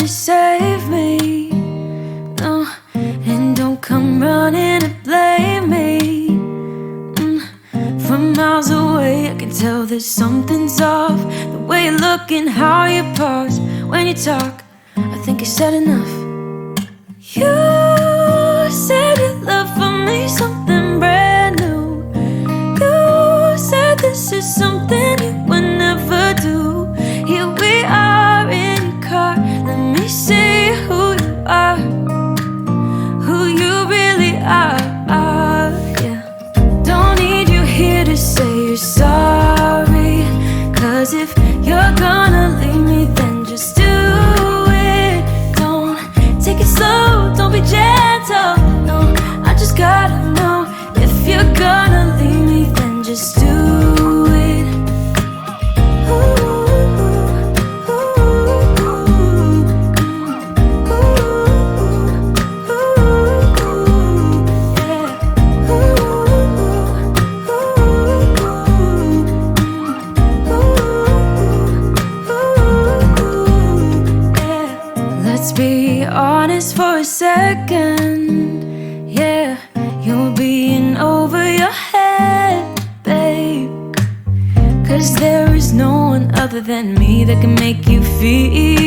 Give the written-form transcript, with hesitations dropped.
save me, no. And don't come running to blame me. From miles away I can tell that something's off. The way you look and how you pause when you talk, I think you said enough. You said your love for me something brand new. You said this is something you would never do. Here we are in your car, let me see who you are, who you really are, yeah. Don't need you here to say you're sorry, 'cause if you're gonna leave me, then just do it. Don't take it slow, don't be gentle, no. I just gotta know, if you're gonna leave me, then just do it. Let's be honest for a second, yeah. You're being over your head, babe, 'cause there is no one other than me that can make you feel